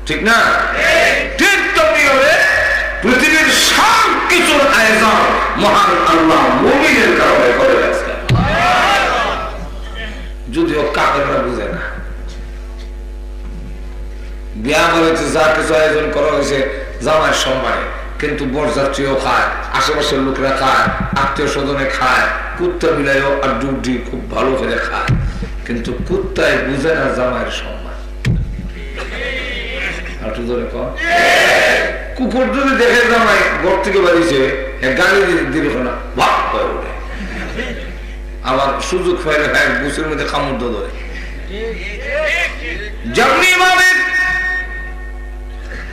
ঠিক না? ঠিক তেমনি হবে পৃথিবীর সব কিছুর আয়োজন মহান আল্লাহ মুমিনের কারণে করে রাখছেন, যদিও কাফেররা বুঝে না। বিয়া বাড়িতে যা কিছু আয়োজন করা হয়েছে জামাইয়ের সম্মানে, কিন্তু বরযাত্রীও খায়, আশেপাশের লোকেরা খায়, আত্মীয় স্বজনে খায়, কুত্তা বিলাইও আর ডুবডি খুব ভালো করে খায়, কিন্তু কুত্তায় বুঝে না জামাইয়ের সম্মান। একটু ধরে কম কুকুর যদি দেখে জামাই ঘর থেকে বাড়িছে গালি দিলে না ভাব করে ওঠে, আবার সুযোগ পাইলে বুসের মধ্যে কামড় ধরে। যেমনি ভাবে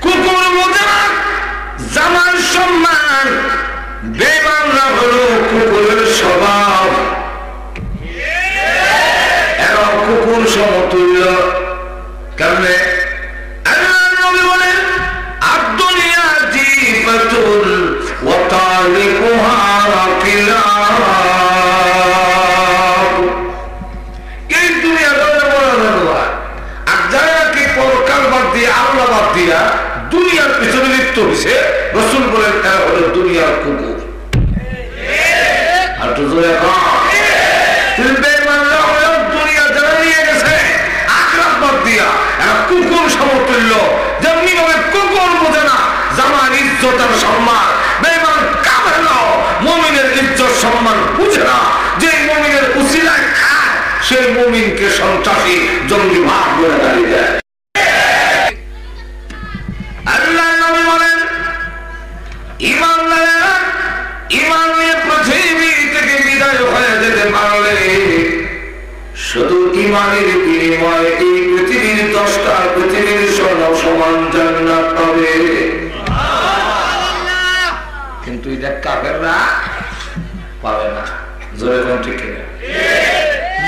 কুকুর বোঝে না জামার সম্মান, বেঈমানরা হলো কুকুরের স্বভাব, এরা কুকুর সমতুল্য। কেমনে? আল্লাহর নবী বলেন আদ-দুনিয়া জিফাতুন ওয়া তালিকুহা কিলাব। এই দুনিয়া বড় বড় জানোয়ার, আর যারা কি পরকাল বাদ দিয়ে আল্লাহ বাদ দিয়া দুনিয়ার পিছনে লিপ্ত হয়েছে, রাসূল বলেন এরা হলো দুনিয়ার কুকুর। আর তো জোরে কম বেঈমানরা হলো দুনিয়া যারা নিয়ে গেছে আখিরাত বাদ দিয়া এরা কুকুর সমতুল্য। যেমনি ভাবে কুকুর বোঝে না জামার ইজ্জত আর সম্মান, বেঈমান কাফের মুমিনের ইজ্জত সম্মান বুঝে না। যে মুমিনের উসিলায় খায় সেই মুমিনকে সন্ত্রাসী জঙ্গি ভাব বলে দাঁড়িয়ে দেয়। আল্লাহ নবী বলেন ঈমানদারেরা ঈমান নিয়ে পৃথিবী থেকে বিদায় হয়ে যেতে পারলে শুধু ঈমানের বিনিময়ে এই পৃথিবীর 10টা পৃথিবীর সমান জান্নাত পাবে। কিন্তু এটা কাফেররা পাবে না। জোরে কোন ঠিক কিনা?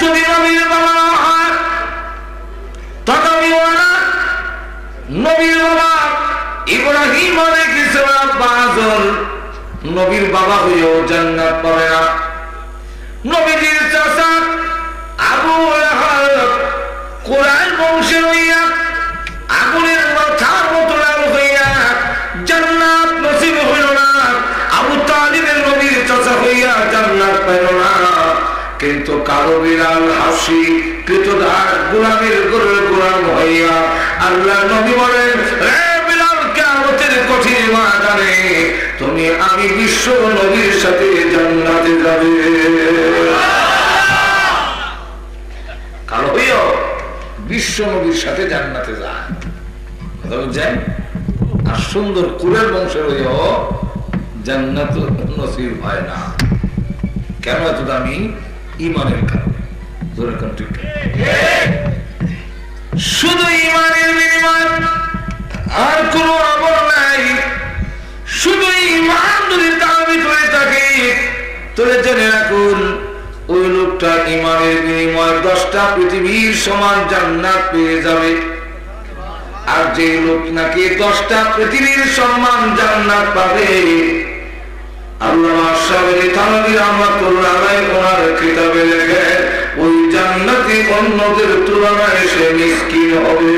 যদি নবীর বাবা হয় তথাপিওয়ালা নবীর বাবা ইব্রাহিম আলাইহিস সালাম বাজল নবীর বাবা হয়েও জান্নাত পাবে না। নবীজির চাচা আবু লাহাব কুরাইশ বংশের হইয়া আগুনের মাথার মতো লাল হইয়া জান্নাত নসিব হইল না। আবু তালিবের নবীর চাচা হইয়া জান্নাত পেল না। কিন্তু কালো বিলাল হাসি কৃতদাস গোলামের গরুর গোলাম হইয়া আল্লাহ নবী বলেন হে বিলাল, কিয়ামতের কঠিন ময়দানে তুমি আমি বিশ্ব নবীর সাথে জান্নাতে যাবে। কালো হইও বিশ্ব নবীর সাথে জান্নাতে যায়, কথা বুঝছেন? আর সুন্দর কুলের বংশের হইও জান্নাত নসিব হয় না। কেন এত দামি? ঈমানের কারণে। শুধু ঈমানের বিনিময় আর কোনো আমল নাই। শুধু ঈমান যদি দাবি করে থাকে তবে জেনে রাখুন ওই লোকটা ঈমানের বিনিময়ে 10টা পৃথিবীর সমান জান্নাত পেয়ে যাবে। আর যে লোক নাকি 10টা পৃথিবীর সমান জান্নাত পাবে, আল্লামা শাহরি থানভী রাহমাতুল্লাহ আলাইহি ওনার কিতাবে লেখে ওই জান্নাতি অন্যদের তুলনায় সে মিসকিন হবে।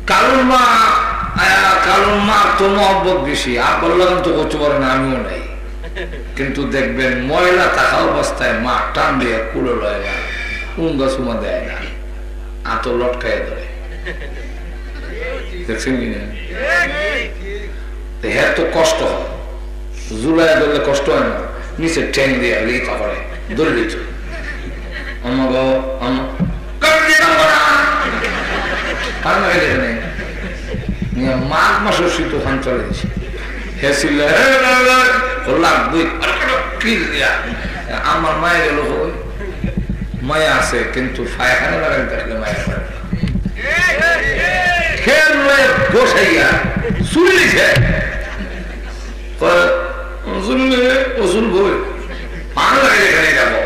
কারণ মা তো মহব্বত বেশি, আর বললাম তো করতে পারে না, আমিও নাই। কিন্তু দেখবেন ময়লা থাকা অবস্থায় মা টান দিয়ে কুলো লয় না, উঙ্গা সুমা দেয় না, আতো লটকায় ধরে। দেখছেন কিনা? এত কষ্ট হয়, জুলাই ধরলে কষ্ট হয় না, নিচে ঠেং দিয়ে লিখা করে ধরে দিত মাঘ মাসের শীত ওখান চলে দিচ্ছে। আমার মায়ের এলো মায়া আছে, কিন্তু ফায়খানা লাগাই থাকলে মায়ের খেয়াল বসাইয়া চুরি লিখে ওষুধ বই পান লাগে এখানে যাবো।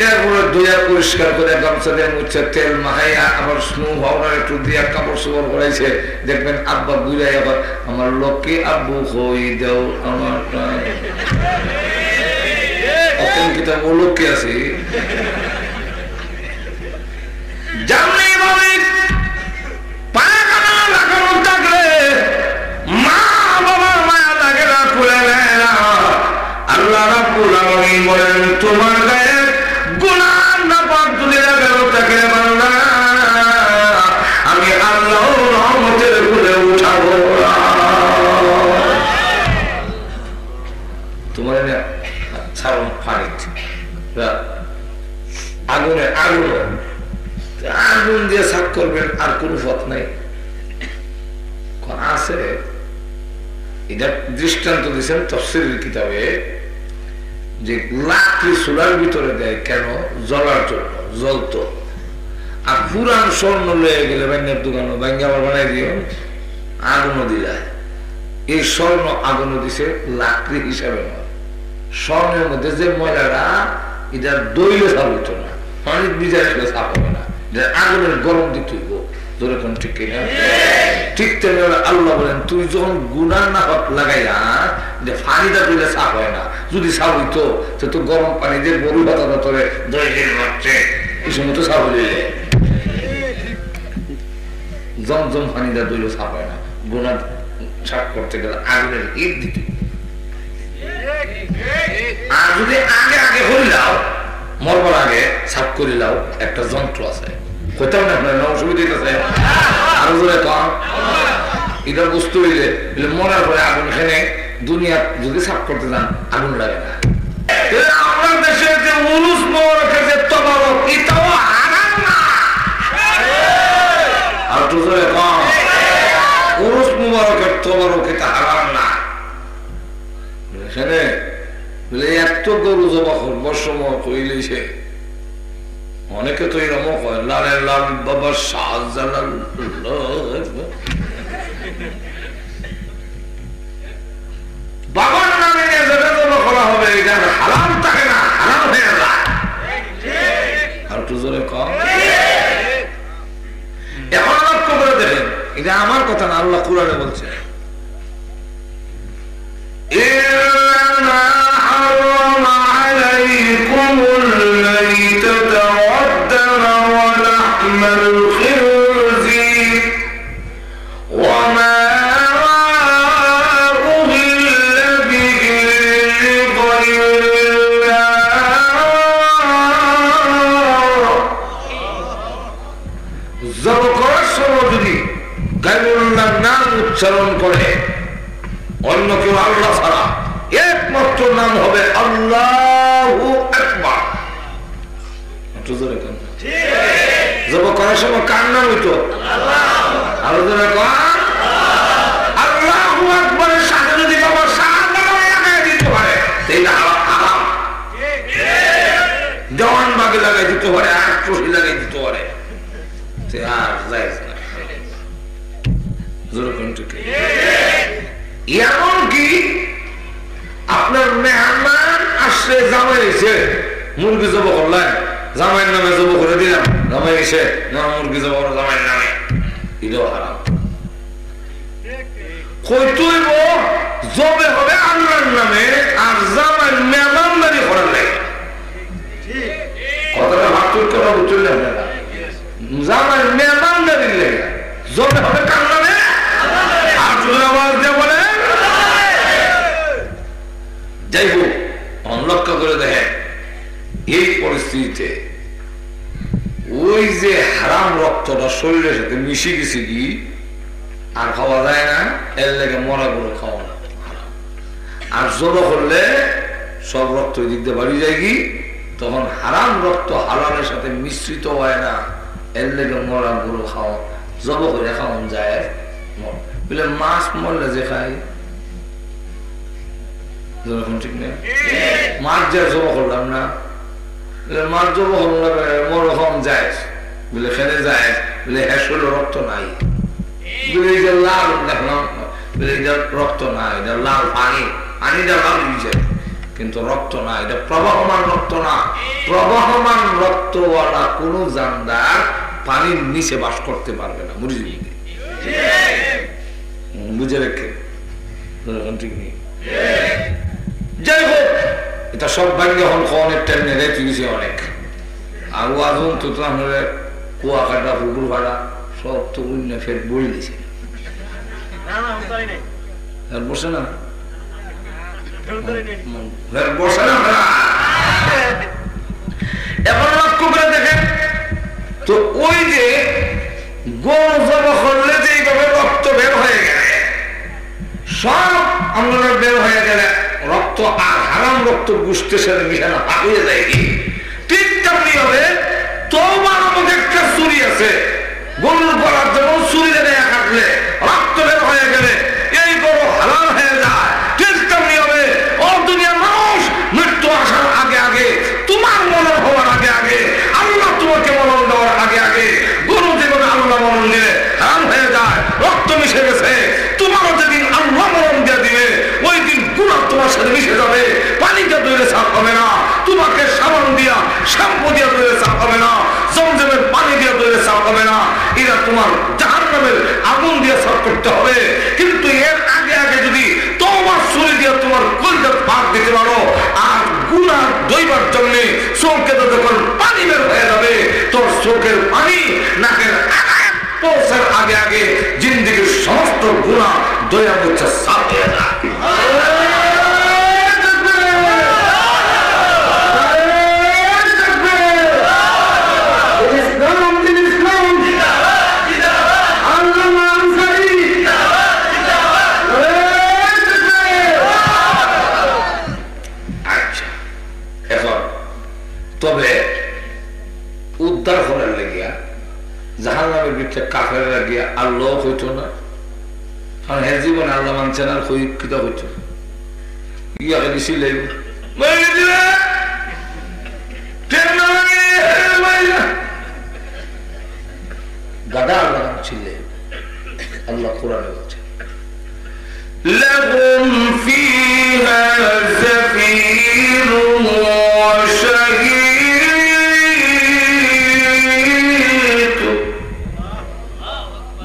এরপরে দুইয়া পরিষ্কার করে গামছা দিয়ে মুছে তেল মাখাইয়া আবার স্নো পাউডার একটু দিয়া কাপড় চোপড় করাইছে। দেখবেন আব্বা বুঝাই আবার আমার লোককে আব্বু হই দেও আমার কিতাব ও লোককে আছে জানলেই বলে আগুনে আগুন আগুন দিয়ে সাফ করবেন, আর কোন পথ নাই আছে। এটা দৃষ্টান্ত দিচ্ছেন তাফসীরের কিতাবে, যে লাকড়ি চুলার ভিতরে দেয় কেন? জ্বলার জন্য, জ্বলতো। আর পুরান স্বর্ণ লয়ে গেলে ব্যাঙ্গের দোকানে ব্যাঙ্গে আবার বানাই দিও, আগুনও দিলা। এই স্বর্ণ আগুনও দিছে লাকড়ি হিসাবে নয়। স্বর্ণের মধ্যে যে ময়লাটা, এটা দইলে সাফ হইতো না, পানি ভিজাই ফেলে সাফ হবে না, এটা আগুনের গরম দিতে হইব। যেরকম ঠিক কিনা? ঠিক তেমনি আল্লাহ বলেন, তুই যখন গুনার না লাগাইয়া যে পানিটা দিলে সাফ হয় না, যদি সাফ হইতো তো গরম পানি দিয়ে গরু পাতা ধরে দই হচ্ছে, এই সময় তো সাফ হয়ে যায়। জমজম পানিটা দইলে সাফ হয় না, গুনা সাফ করতে গেলে আগুনের ইট দিতে। আর যদি আগে আগে হইলাও, মরবার আগে সাফ করিলাও, একটা যন্ত্র আছে, কোথাও না আপনার অসুবিধা আছে, আরো জোরে কম। এটা বুঝতে হইলে মরার পরে আগুন খেলে দুনিয়া যদি সাফ করতে যান, আগুন লাগে না। আমার দেশে যে উরুস মোবারকে যে তবারক, এটাও হারাম না। আর তো জোরে কম, উরুস মোবারকের তবারক এটা হারাম না। সেখানে এত গরু জবা করবার সময় কইলে সে অনেকে তো এরকম হয়, লালের লাল বাবা শাহজালাল বাবার নামে যেটা জমা করা হবে, এটা হারাম থাকে না, হারাম হয়ে যায়। আর একটু জোরে কম। এখন লক্ষ্য করে দেখেন, এটা আমার কথা না, আল্লাহ কুরআনে বলছে, উচ্চারণ করে অন্য কেউ আল্লাহ ছাড়া, একমাত্র নাম হবে আল্লাহু আকবার। জব করার সময় কার নাম হইতো? আলোচনা কর। আল্লাহু আকবারের সাথে যদি বাবা লাগাই দিতে পারে, জওয়ান বাগে লাগাই দিতে পারে, আট্রসি লাগাই দিতে পারে, আর যায় না। এমনকি আপনার মেহমান আসলে জামাই এসে মুরগি জব করলেন, জামাইয়ের নামে জব করে দিলাম, জামাই এসে না মুরগি জব করো জামাইয়ের নামে, এটাও হারাম। কইতেইব জবে হবে আল্লাহর নামে, আর জামাইয়ের মেহমানদারি করার লাগে। কথাটা ভাবতে করা বুঝলেন আপনারা? জামাইয়ের মেহমানদারির লাগে জবে হবে কার নামে? যাই হোক, লক্ষ্য করে দেখেন এই পরিস্থিতিতে ওই যে হারাম রক্তটা শরীরের সাথে মিশে গেছে কি আর খাওয়া যায় না, এর লেগে মরা গুলো খাওয়া না। আর জব করলে সব রক্ত দিক দিয়ে বাড়ি যায় কি, তখন হারাম রক্ত হালালের সাথে মিশ্রিত হয় না, এর লেগে মরা গুলো খাওয়া, জব করে খাওয়া যায়। বলে মাছ মরলে যে খাই, ঠিক নেই, মাছ যা জবা করলাম না, মাছ জবা করলাম মরকম যায়, বলে খেলে যায়, বলে হেসল রক্ত নাই, বলে এই যে লাল দেখলাম, বলে এটা রক্ত না, এটা লাল পানি, পানিটা লাল যায়, কিন্তু রক্ত না, এটা প্রবাহমান রক্ত না। প্রবাহমান রক্তওয়ালা কোন জানদার পানির নিচে বাস করতে পারবে না, বুঝলি? বুঝে রেখে ঠিক নেই। যাই হোক, এটা সব ভাগ্যে হল অনেক টাইম নেই, চিকিৎসা অনেক আর আগুন তো কুয়া কাটা পুকুর কাটা সব তো ফের বই দিয়েছে, বসে না বসে না। এখন লক্ষ্য করে দেখেন তো, ওই যে গরু জবা করলে যে এইভাবে রক্ত বের হয়ে গেলে, সব আমরা বের হয়ে গেলে রক্ত আর হারাম রক্ত গুষ্টের সাথে মিশানো হারিয়ে যায় কি, ঠিক তেমনি হবে তোমার জাহান্নামের আগুন দিয়ে সাফ করতে হবে। কিন্তু এর আগে আগে যদি তোমার ছুরি দিয়ে তোমার কলিজা পাক দিতে পারো, আর গুনাহ ধুইবার জন্য চোখে তো যখন পানি বের হয়ে যাবে, তোর চোখের পানি নাকের পৌঁছার আগে আগে জিন্দেগির সমস্ত গুনাহ দয়া মুছে সাফ হয়ে যায়। তবে উদ্ধার করার লাগিয়া জাহান্নামের ভিতরে কাফের লাগিয়া আল্লাহ হইতো না, কারণ হ্যাঁ জীবনে আল্লাহ মানছেন আর কিতা হইতো ইয়াকে দিছিল গাদা আল্লাহ ছিল। আল্লাহ কোরআনে বলছে লাহুম ফিহা যাফীরুন ওয়া শাহীদ,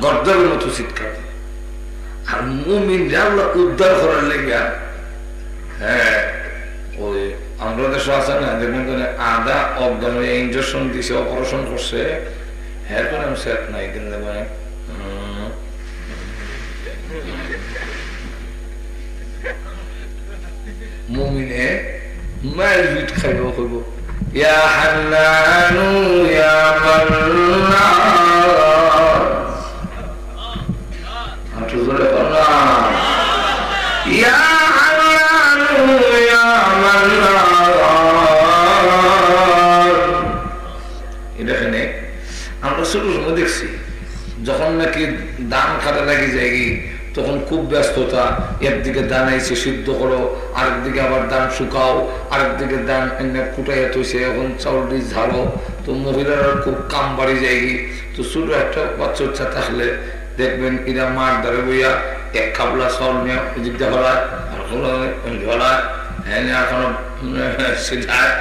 গর্দবের মতো চিৎকার। আর মুমিনরা আল্লাহ উদ্ধার করার লেগে, হ্যাঁ ওই আমরা দেশে আছে না, দেখবেন আধা অজ্ঞান ইঞ্জেকশন দিছে, অপারেশন করছে, হ্যাঁ কোনো সেট নাই, কিন্তু মুমিনে মায়ের বিট খাইব, কইব ইয়া হান্নানু ইয়া মান্নান, আটু ধরে বলা ইয়া হান্নানু ইয়া মান্নান। এখানে আমরা ছোট সময় দেখছি, যখন নাকি দান খাতে লাগি যায় তখন খুব ব্যস্ততা, একদিকে দান আইছে সিদ্ধ করো, আরেকদিকে আবার দান শুকাও, আরেকদিকে দান কুটাইয়া তৈছে, এখন চাউল দিয়ে ঝাড়ো, তো মহিলারা খুব কাম বাড়ি যায়। তো ছোট একটা বাচ্চা উচ্চা থাকলে দেখবেন এরা মার দ্বারে বইয়া এক খাবলা চাউল নিয়ে দিকটা হলায়, আর কোনো হলায়, হ্যাঁ এখনো সিধায়।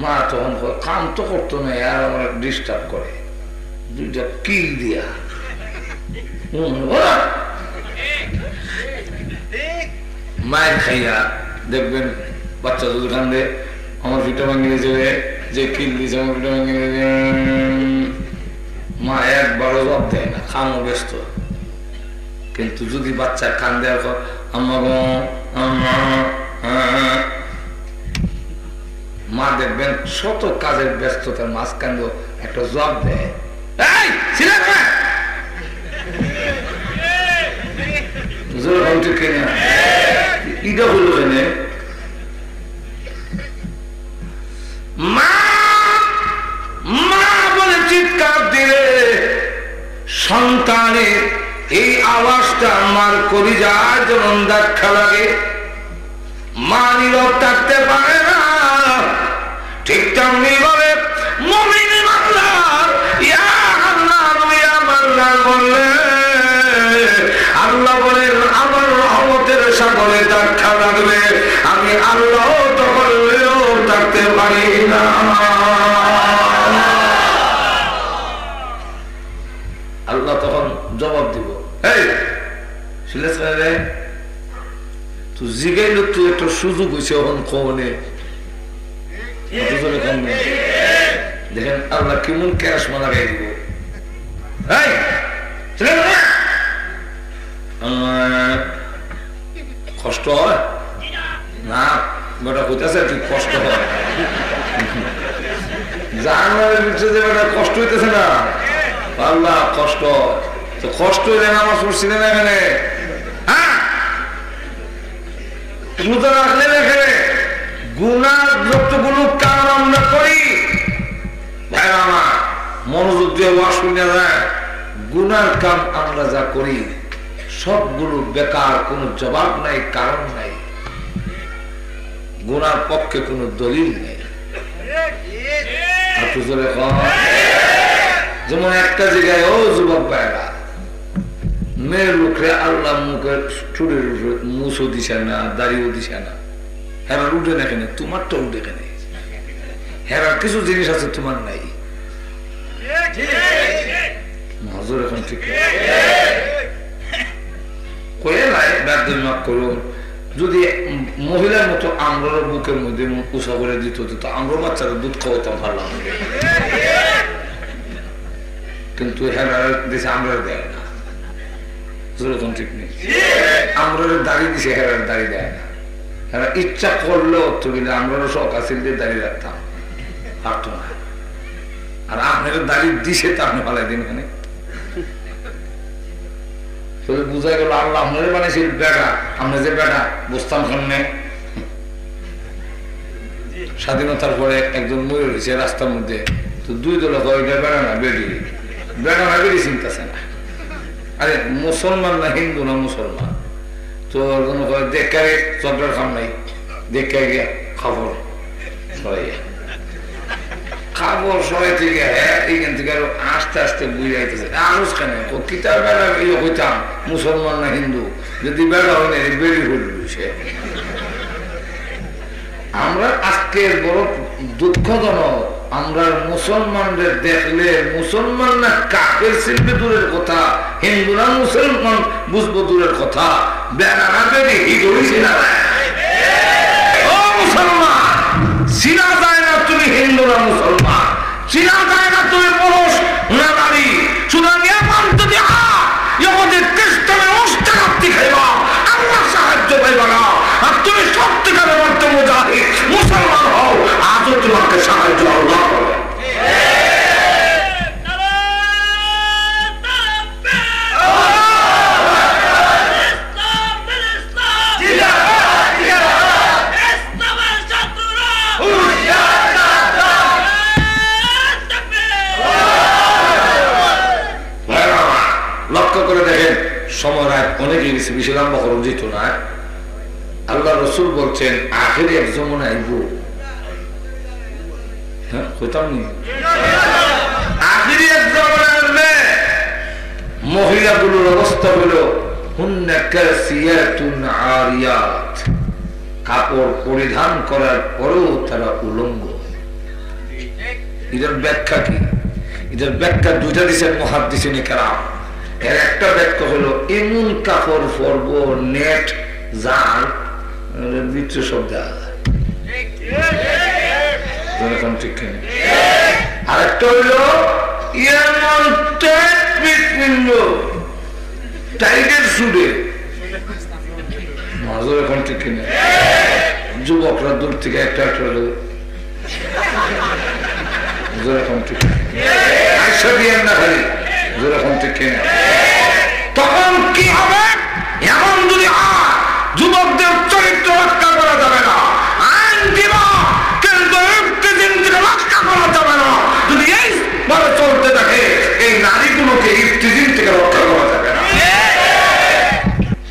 মা তখন কাম তো করতো না, আর আমার ডিস্টার্ব করে, দুইটা কিল দিয়া মায়ের খাইয়া দেখবেন বাচ্চা যদি কান্দে, আমার পিঠা ভাঙিয়ে যাবে, যে কিল দিয়েছে আমার পিঠা ভাঙিয়ে যাবে, মা একবারও জবাব দেয় না, খামও ব্যস্ত। কিন্তু যদি বাচ্চা কান্দে আম্মা গো আম্মা, মা দেখবেন শত কাজের ব্যস্ততার মাঝখানে একটা জবাব দেয়, চিৎকার দিলে সন্তানের এই আওয়াজটা আমার কলিজায় যেমন ধাক্কা লাগে। মা নীরব থাকতে পারে না, ঠিক তেমনি ভাবে মুমিন ইমানদার ইয়া আল্লাহ ইয়া মান্নান বললে আল্লাহ বলেন আমার রহমতের সাগরে ধাক্কা লাগবে, আমি আল্লাহ তো বললেও থাকতে পারি না। আল্লাহ তখন জবাব দিব, এই রে তুই জিগাইল, তুই একটা সুযোগ হয়েছে এখন কনে। দেখেন আল্লাহ কেমন ক্যাশমা লাগাই দিব, কষ্ট হয় না বেটা, কইতেছে কি কষ্ট হয়, জানার ভিতরে যে বেটা কষ্ট হইতেছে না, আল্লাহ কষ্ট তো কষ্ট হইলে নামাজ পড়ছি না এখানে, হ্যাঁ রাখলে এখানে গুনার যতগুলো কাম আমরা করি, ভাই আমার মনোযোগ দিয়ে ওয়াজ শুনে যায়, গুনার কাম আমরা যা করি সবগুলো বেকার, কোনো জবাব নাই, কারণ নাই, গুনার পক্ষে কোনো দলিল নেই। যেমন একটা জায়গায় ও যুবক ভাইরা, মেয়ের লোকরে আল্লাহ মুখের চুলের মুছও দিছে না, দাড়িও দিছে না, হেরার উঠে না কেন, তোমারটা উঠে কেন, হেরার কিছু জিনিস আছে তোমার নাই, হুজুর এখন ঠিক কয়ে নাই ব্যাধ করুন যদি মহিলার মতো আমরার বুকের মধ্যে উষা করে দিত তো আমরা বাচ্চারা দুধ খাওয়াতাম ভালো কিন্তু হ্যাঁ দেশে আমরা দেয় না যেরকম ঠিক নেই আমরা দাঁড়িয়ে দিছে হেরার দাঁড়িয়ে দেয় না হেরা ইচ্ছা করলেও অর্থবিলে আমরাও শখ আসিল দিয়ে দাঁড়িয়ে রাখতাম পারতো না আর আপনাকে দাঁড়িয়ে দিছে তা আপনি পালাই দিন ওখানে বুঝা গেল আল্লাহ আপনার বানাইছিল বেটা আমরা যে বেটা বসতাম সামনে স্বাধীনতার পরে একজন মরে রয়েছে রাস্তার মধ্যে তো দুই দল বেড়া না বেড়ি চিন্তাছে না আরে মুসলমান না হিন্দু না মুসলমান তো দেখে চন্দ্রের খাম নাই দেখে গিয়া খবর সরাইয়া খাবর সবাই থেকে হ্যাঁ এইখান থেকে আরো আস্তে আস্তে বুঝে যাইতেছে আনুষ কেন কিতাব বেড়া হইতাম মুসলমান না হিন্দু যদি বেড়া হয় না বেড়ি হইল সে আমরা আজকের বড় দুঃখজনক আমরা মুসলমানদের দেখলে মুসলমান না কাফের শিল্পী দূরের কথা হিন্দু না মুসলমান বুঝবো দূরের কথা বেড়ানা বেড়ে হিগড়ি না ও মুসলমান চিনা যায় না তুমি হিন্দু না মুসলমান চিনা যায় না তুমি পুরুষ না নারী সুতরাং এমন যদি আমাদের খ্রিস্টানের অষ্টাঘাতী খাইবা আল্লাহ সাহায্য পাইবা না আর তুমি সত্যিকারের অর্থে মুজাহিদ মুসলমান হও আজও তোমাকে সাহায্য আল্লাহ করবে সময় রাত অনেকে গেছে বেশি লম্বা করুন যেত না আল্লাহ রসুল বলছেন আখেরে এক জমন আইব হ্যাঁ হইতাম নি আখেরে এক জমন আসবে মহিলাগুলোর অবস্থা হলো হুন্না কাসিয়াতুন আরিয়াত কাপড় পরিধান করার পরেও তারা উলঙ্গ এটার ব্যাখ্যা কি এটার ব্যাখ্যা দুইটা দিচ্ছেন মুহাদ্দিসিনে কেরাম এর একটা ব্যাখ্যা হলো এমন কাপড় পরব নেট জাল ভিতরে সব দেওয়া যায় আর একটা হইলো এমন টাইটের সুডে মাজর এখন ঠিক কিনা যুবকরা দূর থেকে একটা একটা হলো এখন ঠিক আইসা দিয়ে না খালি যেরকম ঠিক কিনা তখন কি হবে এমন যদি যুবকদের চরিত্র রক্ষা করা যাবে না আইন দিবা কিন্তু একটি দিন থেকে রক্ষা করা যাবে না যদি এই ভাবে চলতে থাকে এই নারীগুলোকে একটি দিন থেকে রক্ষা করা যাবে না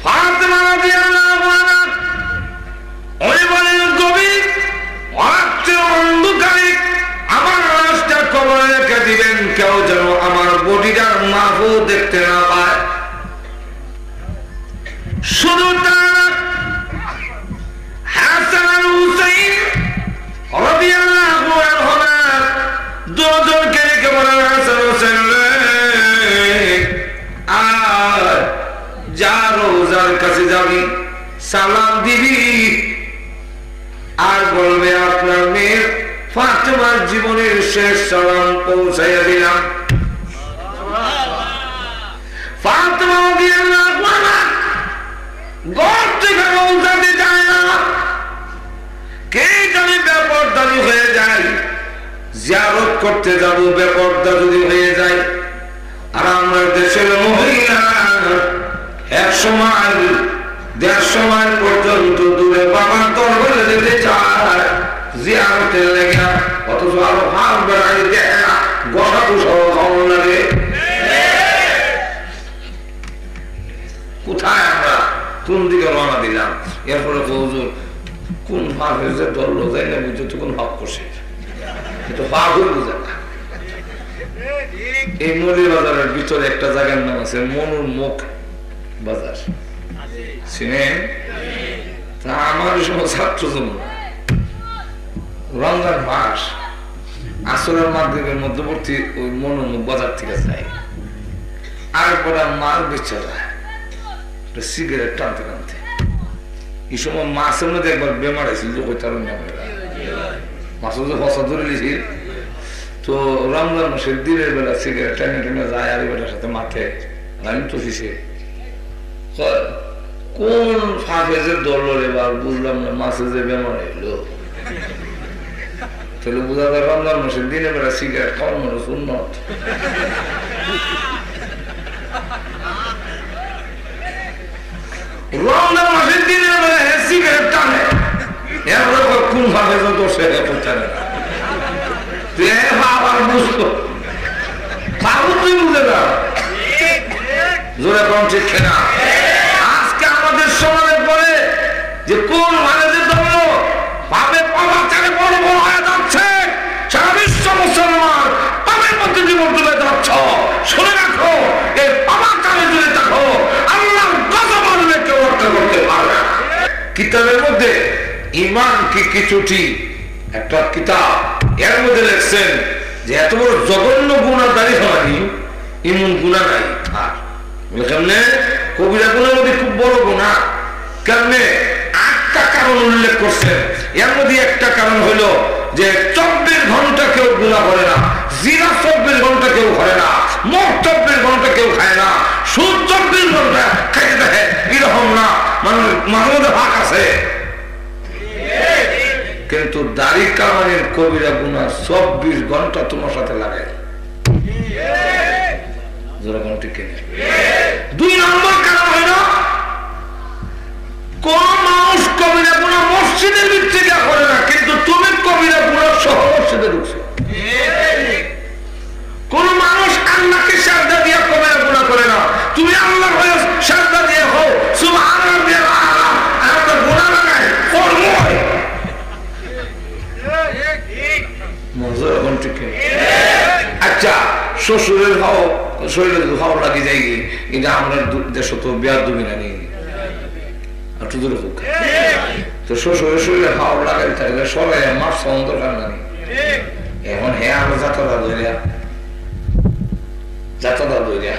ফাতেমা রাদিয়াল্লাহু আনহা ওই বলেন গভীর রাত্রে অন্ধকারে আমার লাশটা কবরে রেখে দিবেন কেউ যেন আমার বডিটার মাফও দেখতে না পায় শুধু হাসান আর হুসাইন রাদিয়াল্লাহু আনহুমা দুজনকে রেখে বলেন হাসান হোসেন আর যা রোজার কাছে যাবি সালাম দিবি আর বলবে আপনার মেয়ের ফাতেমার জীবনের শেষ সালাম পৌঁছাইয়া দিলাম ফাতেমা রাদিয়াল্লাহু আনহা ঘর থেকে রওজাতে যায় না কে জানি বেপরদানি হয়ে যায় জিয়ারত করতে যাব বেপরদা যদি হয়ে যায় আর আমরা দেশের মহিলা 100 মাইল 150 মাইল পর্যন্ত দূরে বাবার দরবারে যেতে চায় জিয়ারতের লেগে অথচ আরো হাত বেড়াই দেখে না গোসা কুসাও খাওয়ানো লাগে কোথায় আমরা কোন দিকে রওনা দিলাম এরপরে হুজুর কোন ভাব হয়েছে ধরলো যাই না বুঝতে তো কোন ভাব করছে কিন্তু ভাব হয়ে বুঝে না এই মৌলী বাজারের ভিতরে একটা জায়গার নাম আছে মনুর মুখ বাজার চিনেন তা আমার সময় ছাত্র জন্য রমজান মাস আসর আর মাগরিবের মধ্যবর্তী ওই মনোমুখ বাজার থেকে যায়, আরেকবার মাল বেচা যায় সিগারেট টানতে টানতে। এই সময় মাছের মধ্যে একবার বেমার হয়েছিল যে ওই তার মাছ ফসা ধরে লিছি। তো রমজান মাসের দিনের বেলা সিগারেট টেনে টেনে যায় আর বেটার সাথে মাঠে আমি তো ফিসে কোন ফাঁকে যে দল এবার বুঝলাম না, মাছে যে বেমার এলো তাহলে বোঝা যায় রমজান মাসের দিনের বেলা সিগারেট খাওয়ার মানুষ উন্নত। রমজান মাসের দিনের বেলা সিগারেট টানে, কোন ফাঁকে যে দোষ করতে না আবার বুঝতো বাবু তুই বুঝে না জোরে কম ঠিক না। আজকে আমাদের সমাজের পরে যে কোন মানে যে দল পাবে পাপাচারে বড় বড় হয়ে যাচ্ছে, সারা বিশ্ব মুসলমান পাপের মধ্যে জীবন তুলে যাচ্ছ। শুনে রাখো, এই পাপাচারে যদি থাকো আল্লাহ গজব আসবে, কেউ রক্ষা করতে পারবে। কিতাবের মধ্যে ইমান কি কিছুটি একটা কিতাব, এর মধ্যে লেখছেন যে এত বড় জঘন্য গুনাহ দাঁড়িয়ে হয়নি, এমন গুনাহ নাই। আর কেমনে কবিরা গুনার মধ্যে খুব বড় গুনাহ, কেমনে 8টা কারণ উল্লেখ করছেন। এর মধ্যে একটা কারণ হলো যে 24 ঘন্টা কেউ গুনাহ করে না, জিনা 24 ঘন্টা কেউ করে না, মদ 24 ঘন্টা কেউ খায় না, সুদ 24 ঘন্টা খাইতে দেখে এরকম না, মানুষ মধ্যে ভাগ আছে। কিন্তু দাড়ি কামানের কবিরা গুনাহ 24 ঘন্টা তোমার সাথে লাগে। 2 নম্বর কারণ হইল কোন মানুষ কবিরা গুনাহ মসজিদের ভিতরে করে না, কিন্তু তুমি কবিরা গুনাহ সহ মসজিদে ঢুকছো। কোন মানুষ আল্লাহকে সাজদা দিয়ে কবিরা গুনাহ করে না, তুমি আল্লাহর হয়ে সাজদা দিয়ে হও সুবহানাল্লাহ, আর তো গুনাহ লাগায় কর্ম হয়। আচ্ছা, শ্বশুরের ভাও শরীরে ভাও লাগে যাই, এটা আমরা দেশ তো বিয়ার দুবি না নিয়ে একটু দূরে হোক। তো শ্বশুরের শরীরে ভাও লাগাই থাকলে সবাই মাছ দরকার নাই। এখন হ্যাঁ আমরা যাত্রা ধরিয়া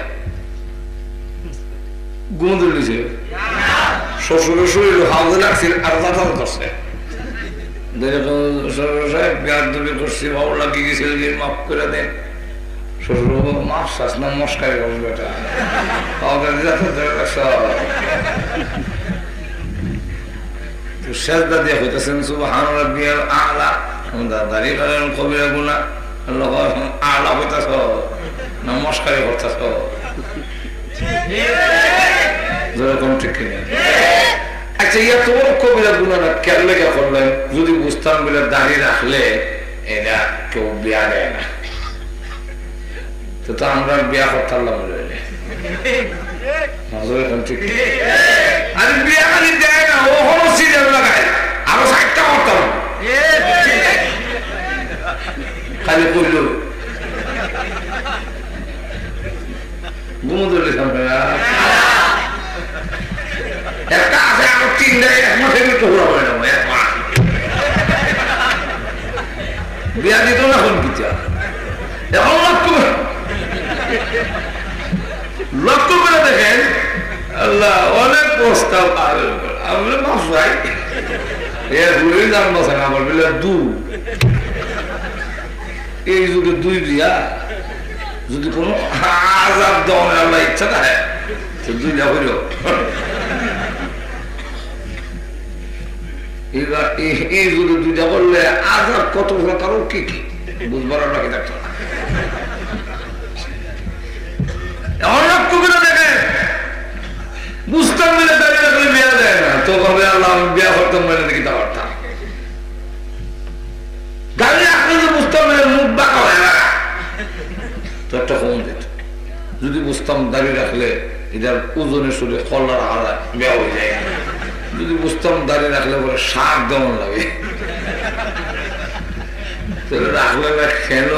গুম দিছে, শ্বশুরের শরীরে ভাও লাগছে আর যাত্রা করছে, ভালো লাগিয়ে গেছিল, মাফ করে দেন। শ্বশুর মাছ চাষ না মস্কারি করবে, সেজদা দিয়ে হইতেছেন সুবহান রাব্বিয়াল আ'লা, দাঁড়িয়ে গেলেন কবিরা গুনাহ, আ'লা হইতেছ না মস্কারি করতেছ, যেরকম ঠিক কিনা। আচ্ছা, ইয়া তোমার কবিরা গুনাহ না কেন লেগে করলেন? যদি বুঝতাম বলে দাঁড়িয়ে রাখলে এটা কেউ বিয়া দেয় না, তো আমরা বিয়া করতাম ঠিক। আর বিয়া খালি দেয় না, ও হলো সিরিয়াল লাগায়, আরো 60টা করতাম খালি করল ঘুমো ধরলে একটা আছে, আরো 3 দেয়, এক মাসে একটু ঘোরা হয় না, এক মাস বিয়া দিত না। এখন কি এখন লক্ষ্য করে দেখেন, আল্লাহ অনেক প্রস্তাব আমরা মাস ভাই জানবাসেন আমার বলে 2 এই যুগে 2 বিয়া, যদি কোনো আজাব দেওয়ার আল্লাহ ইচ্ছা থাকে তো 2 বিয়া হইল। এই যুগে 2টা করলে আজাব কত কারো কি কি বুঝবার আমরা কি থাকতো না। বুঝতাম মিলে দাঁড়িয়ে রাখলে বিয়া দেয় না, তো ভাবে আল্লাহ আমি বিয়া করতাম মেলে দেখি তা করতাম, গাড়ি রাখলে যে বুঝতাম মিলে মুখ বাঁকা হয়ে না, তো একটা কমন দিত। যদি বুঝতাম দাঁড়িয়ে রাখলে এটার ওজনের শরীরে কল্লার হারায় বিয়া হয়ে যায়, যদি বুঝতাম দাঁড়িয়ে রাখলে বলে শাক দেওয়ান লাগে, তাহলে রাখলে না কেন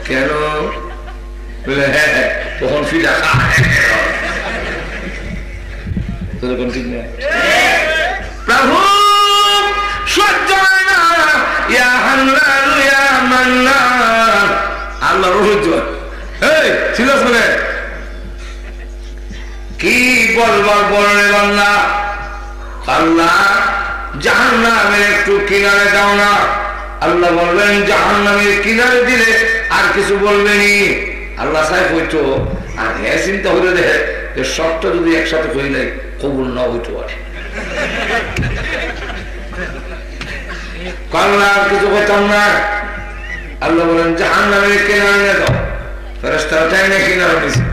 কেন বলে হ্যাঁ তখন ফিরা ঠিক না। প্রভু সহ্য হয় না, ইয়া হান্নান ইয়া মান্নান আল্লাহ রসুল ছিল কি বলবার বললে বাংলা আল্লাহ জাহান্নামের একটু কিনারে দাও না। আল্লাহ বলবেন জাহান্নামের কিনারে দিলে আর কিছু বলবেনি। আল্লাহ সাহেব হইতো আর হ্যাঁ চিন্তা হইলে দেখে যে সবটা যদি একসাথে হইলে কবুল না হইতে পারে। আল্লাহ আর কিছু বলতাম না। আল্লাহ বলেন জাহান্নামের কিনারে দাও। ফেরেশতারা চাই না কিনারে দিছে।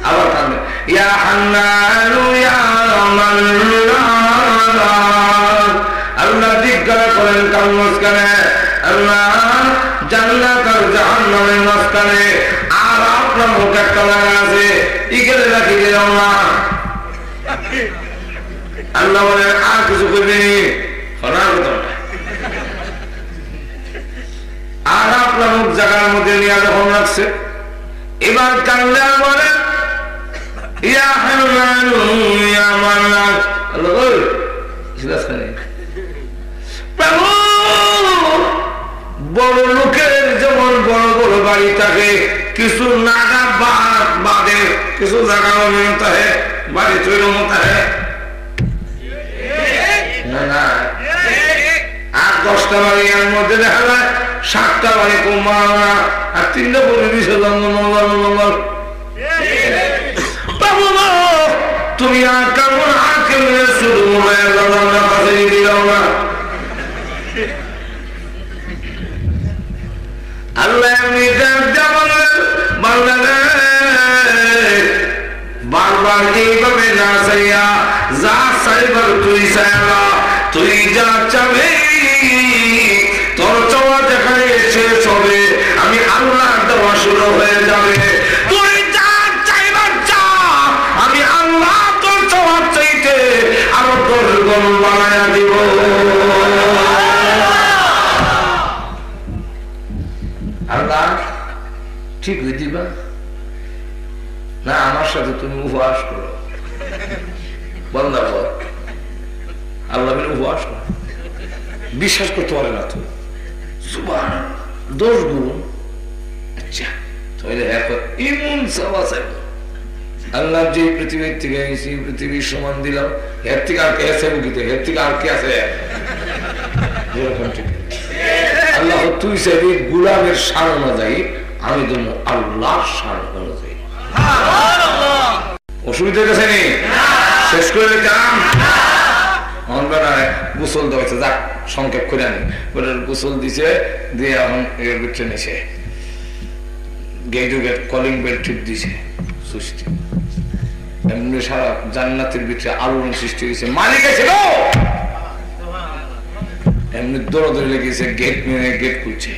আবার কান্দে ইয়া হান্নানু ইয়া মান্নান। আল্লাহ জিজ্ঞাসা করেন কার মাঝখানে? আল্লাহ জান্নাত আর জাহান্নামের মাঝখানে আর আপনার মুখ একটা লাগা আছে, ইগেলে রাখি দিলাম না। আল্লাহ বলেন আর কিছু করবেনি আর আপনার মুখ জায়গার মধ্যে নিয়ে যখন রাখছে এবার কান্দে বলে ইয়া হান্নানু ইয়া মান্নান। আল্লাহ বড় লোকের যেমন বড় বড় বাড়ি থাকে, কিছু নাগা বাদে কিছু জায়গা থাকে বাড়ি তৈরি মতো না। আর 10টা বাড়ি এর মধ্যে দেখা যায় 7টা বাড়ি কমা আর 3টা পরিবেশ মঙ্গল। তুমি আর কেমন আঁকে শুরু হয়ে কাছে দিলাম না। আল্লাহ এমনি বারবার এইভাবে না চাইয়া যা চাইবার তুই চাইবা, তুই যা চাবে তোর চাওয়া যেখানে শেষ হবে আমি আল্লাহ দেওয়া শুরু হয়ে যাবে। তুই যা চাইবার চা, আমি আল্লাহ তোর চাওয়ার চাইতে আরো তোর গল বানায়া দিব। আল্লাহ ঠিক হয়ে দিবা না আমার সাথে তুমি উপহাস করো? বন্দা বল আল্লাহ উপহাস করো, বিশ্বাস করতে পারে না তো সুবহানাল্লাহ 10 গুণ। আচ্ছা তাহলে এখন ইমন চাওয়া চাইব। আল্লাহ যে পৃথিবীর থেকে গেছি পৃথিবীর সমান দিলাম, এর থেকে আর কে আছে বুকিতে? এর থেকে আর কে আছে? আল্লাহ তুই চাইবি গুলামের সার অনুযায়ী, আমি দেব আল্লাহর সার অনুযায়ী। অসুবিধা গেছে নি? শেষ করে দিতাম গোসল দেওয়াছে, যাক সংক্ষেপ করে আনি। গোসল দিছে দিয়ে এখন এর ভিতরে নিছে গেট কলিং বেল ঠিক দিছে সৃষ্টি। এমনি সারা জান্নাতের ভিতরে আলোড়ন সৃষ্টি হয়েছে। মালিক আছে গো, এমনি দৌড়াদৌড়ি লেগেছে। গেট নিয়ে গেট খুলছে।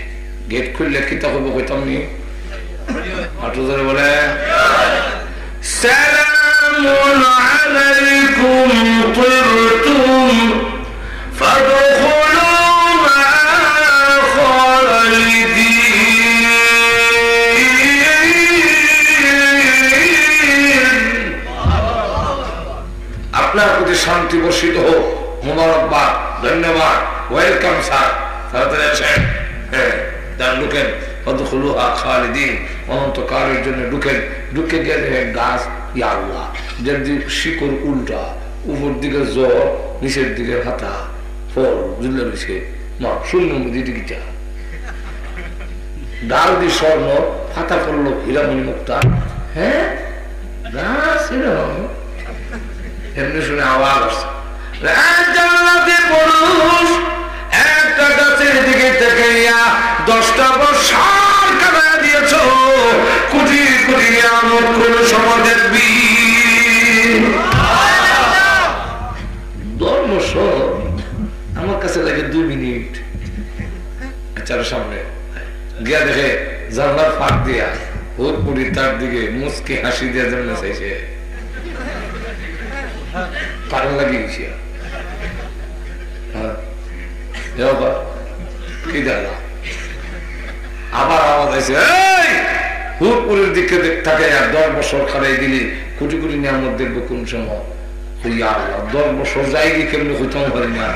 গেট খুললে কি তা হবো কইতাম নি? হাঁটু ধরে বলে সালামুন আলাইকুম তিবতুম ফাদখুলু মা খালিদিন। আপনার প্রতি শান্তি বর্ষিত হোক, মোবারকবাদ, ধন্যবাদ, ওয়েলকাম স্যার। তাড়াতাড়ি আসেন, ঢুকেন। অনন্তকালের জন্য ঢুকেন। ঢুকে গিয়ে দেখেন গাছ ইয়া আল্লাহ, যার দিকে শিকড় উল্টা, উপর দিকে জ্বর, নিচের দিকে হাতা, ফল জুল্লা রয়েছে শূন্য দিকে ডাল দিয়ে স্বর্ণ, হাতা পড়লো হীরামণি মুক্তা। হ্যাঁ গাছ এমনি শুনে আওয়াজ আসছে। একটা গাছের দিকে তাকাইয়া 10টা বছর কাটায় দিয়েছ, কোটি কোটি নিয়ামত কোন সময় দেখবি? 10 বছর আমার কাছে লাগে 2 মিনিট। আচ্ছা সামনে গিয়া দেখে জানলার ফাঁক দিয়া ওর পুরি তার দিকে মুচকে হাসি দিয়া জন্য চাইছে, কারণ লাগিয়েছে। আবার আওয়াজ আছে, হুরপুরের দিকে থাকে 10 বছর খারাই দিলি কোটি কোটি নিয়ামত দেখবো কোন সময়? 10 বছর যাইনি কেমনি হইতাম পারি না।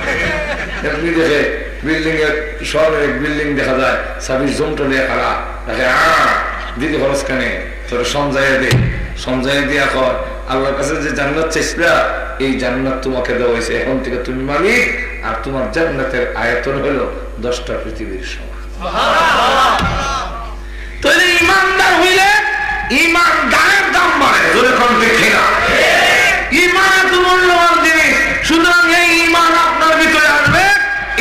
এমনি দেখে বিল্ডিং এর শহরের বিল্ডিং দেখা যায় 26 জন টলিয়া খারাপ দেখে দিদি খরচ কানে তোর সমঝাইয়া দে, সমঝাইয়া দিয়া কর আল্লাহর কাছে যে জান্নাত চাইছিলা এই জান্নাত তোমাকে দেওয়া হয়েছে, এখন থেকে তুমি মালিক, আর তোমার জান্নাতের আয়তন হলো 10টা পৃথিবীর সমান। তাহলে ইমানদার হইলে ইমান গায়ের দাম বাড়ে, জোরে কোন ঠিক না? ইমান এত মূল্যবান জিনিস, সুতরাং এই ইমান আপনার ভিতরে আসবে,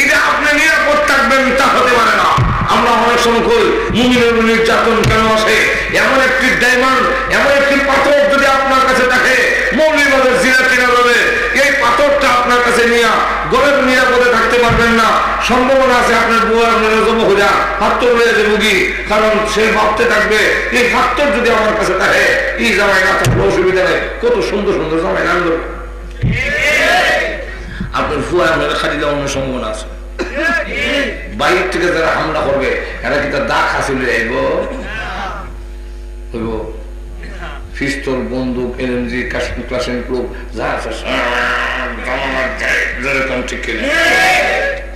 এটা আপনি নিরাপদ থাকবেন তা হতে পারে না। আমরা অনেক সময় কই মুমিনের নির্যাতন কেন আসে, এমন একটি ডায়মন্ড, এমন একটি পাথর যদি আপনার কাছে থাকে মৌলভীবাজার জিরা কিনা যাবে, এই পাথরটা আপনার কাছে নিয়ে গরের নিরাপদে থাকতে পারবেন না। সম্ভাবনা আছে আপনার বুয়ার জমা হইয়া পাথর হয়ে যাবে মুগি, কারণ সে ভাবতে থাকবে এই পাথর যদি আমার কাছে থাকে এই জামাই না থাকলে অসুবিধা নেই, কত সুন্দর সুন্দর জামাই নাম দেবে। আপনার ফুয়া আপনার খালি দেওয়ার সম্ভাবনা আছে। বাইরে থেকে যারা হামলা করবে এরা কি তার দাগ হাসিল যাইব? পিস্তল, বন্দুক, এলএমজি, ক্লাসিক যা আছে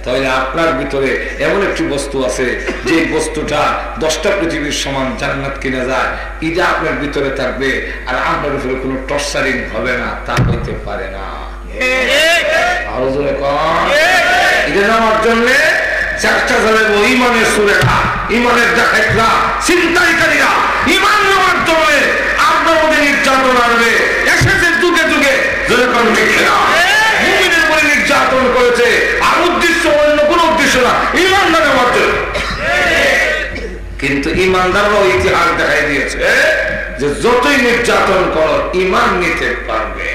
তাহলে আপনার ভিতরে এমন একটি বস্তু আছে যে বস্তুটা 10টা পৃথিবীর সমান জান্নাত কিনা যায়, এটা আপনার ভিতরে থাকবে, আর আপনার ভিতরে কোনো টর্চারিং হবে না, তা হইতে পারে না। আরো জোরে কম। এটা নেওয়ার জন্য চেষ্টা চালাবো ইমানের সুরেরা, ইমানের ডাকাতরা, ছিনতাইকারীরা। ইমান নেওয়ার জন্য আপনার মধ্যে নির্যাতন আসবে, এসেছে যুগে যুগে, জোরে কম ঠিক না? মুমিনের উপরে নির্যাতন করেছে, আর উদ্দেশ্য অন্য কোনো উদ্দেশ্য না, ইমানদার নেওয়ার জন্য। কিন্তু ইমানদাররাও ইতিহাস দেখাই দিয়েছে যে যতই নির্যাতন করো ইমান নিতে পারবে।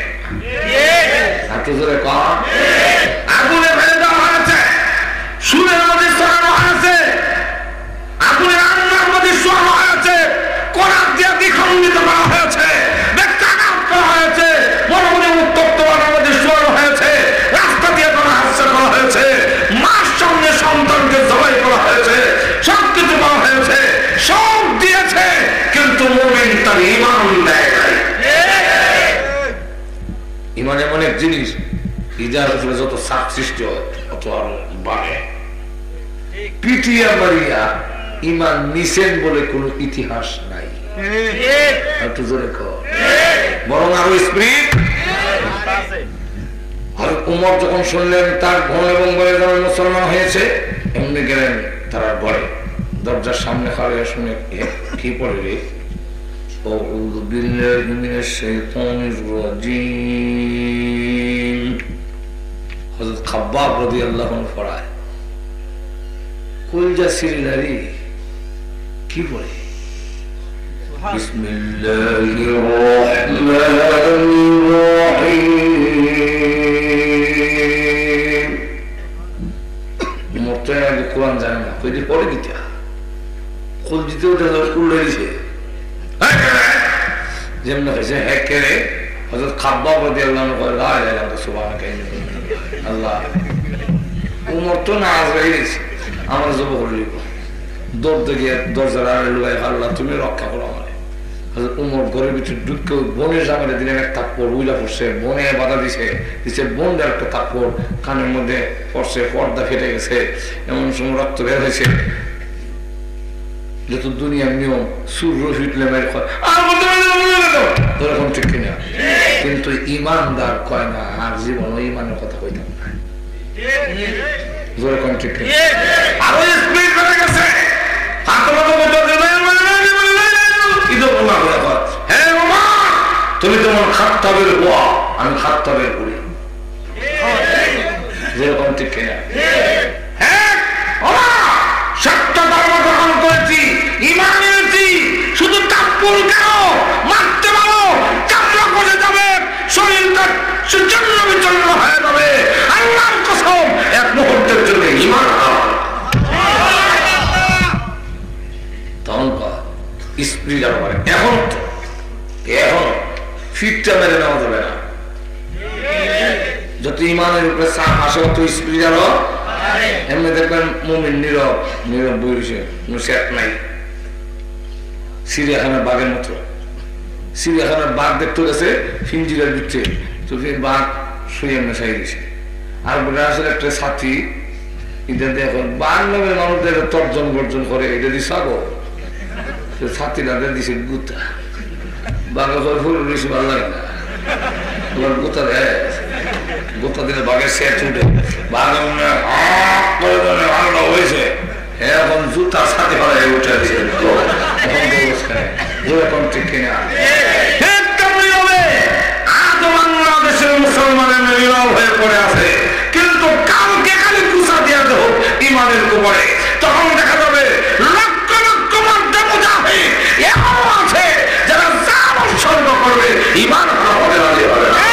আগুনে ফেলে দেওয়া হয়েছে, সুরের মধ্যে সরানো হয়েছে, আগুনের রান্নার মধ্যে শোয়ানো হয়েছে, কোরআন দিয়ে দ্বিখণ্ডিত করা হয়েছে, ব্যক্তাঘাত করা হয়েছে, মনে মনে উত্তপ্ত করার মধ্যে শোয়ানো হয়েছে, রাস্তা দিয়ে করা হাস্য করা হয়েছে, মার সামনে সন্তানকে জবাই করা হয়েছে, সবকিছু করা হয়েছে, সব দিয়েছে, কিন্তু মুমিন তার ইমান দেয় নাই। ইমান এমন এক জিনিস, ইজার উপরে যত চাপ সৃষ্টি হয় তত আরো বাড়ে। পিটিয়া মারিয়া ইমান নিছেন বলে কোনো ইতিহাস নাই, একটু জোরে কর, বরং আরো স্পিরিট। আর উমর যখন শুনলেন তার বোন এবং বলে যারা মুসলমান হয়েছে, এমনি গেলেন তারা ঘরে, দরজার সামনে খাড়িয়া শুনে কি পড়ে রে, أعوذ بالله من الشيطان الرجيم। হযরত খাব্বাব রাদিয়াল্লাহু আনহু পড়ায়, কলজা সিরিলারি কি পড়ে, বিসমিল্লাহির রহমানির রহিম। মোটা কোরআন জানে না, কই দিয়ে পড়ে দিতা, কলজিতে ওটা উল্লে দিছে যেমন হয়েছে হ্যাঁ কেড়ে হযরত খাব্বাব রাদিয়াল্লাহু আনহু লা ইলাহা ইল্লাল্লাহ সুবহানাকা আল্লাহ। উমর তো নাজ হয়ে গেছে, আমার জব করে দিব, দৌড়তে গিয়ে দরজার আড়ে লুকাই, আল্লাহ তুমি রক্ষা করো আমার। হযরত উমর ঘরের ভিতরে ঢুকে বোনের জামাইলে দিলেন এক থাপ্পড়, উইলা পড়ছে, বোনে বাধা দিছে, বোনদের একটা থাপ্পড় কানের মধ্যে পড়ছে, পর্দা ফেটে গেছে, এমন সময় রক্ত বের হয়েছে। যত দুনিয়ার নিয়ম সুর রহিটলে মেরে এরকম ঠিক কিনা, কিন্তু ইমানদার কয় না আর জীবন ইমানের কথা কইতাম না, যেরকম ঠিক কিনা। আরো স্পিড বেড়ে গেছে, তুমি তোমার খাত্তাবের বুয়া, আমি খাত্তাবের বুড়ি, যেরকম ঠিক কিনা। সত্য ধর্ম গ্রহণ করেছি, ঈমান এনেছি, শুধু কাপুর কেন মারতে পারো, চামড়া পড়ে যাবে, শরীরটা চূর্ণ বিচূর্ণ হয়ে যাবে, আল্লাহর কসম এক মুহূর্তের জন্য ঈমান তখন স্ত্রী যারা পারে। এখন তো এখন ফিটটা মেরে নেওয়া যাবে না, যত ঈমানের উপরে চাপ আসে তত স্ত্রী যারা এমনি দেখবেন মুমিন নীরব নীরব বইছে, সেট নাই। চিড়িয়াখানার বাঘের মতো, চিড়িয়াখানার বাঘ দেখতে গেছে ফিঞ্জিরার ভিতরে, তো বাঘ শুয়ে মেশাই দিছে, আর আসলে একটা সাথী এটা এখন বাঘ নামের মানুষদের তর্জন বর্জন করে, এটা দিয়ে সাগো ছাত্রীরা দিছে গুতা বাঘা করে ফুল বেশি ভালো লাগে না তোমার গুতা দেয় গুতা দিলে বাঘের শেষ উঠে বাঘা মনে ভালো হয়েছে এখন জুতার সাথে ভালো উঠে দিয়েছে এখন ঠিক কিনা বাংলাদেশের মুসলমানের মেয়েরাও হয়ে পড়ে আছে কিন্তু কালকে খালি পুষা দিয়ে দেবো ইমানের উপরে তখন দেখা যাবে লক্ষ লক্ষ মধ্যে মুজাহিদ এমন আছে যারা জান উৎসর্গ করবে ইমান আমাদের রাজি হবে না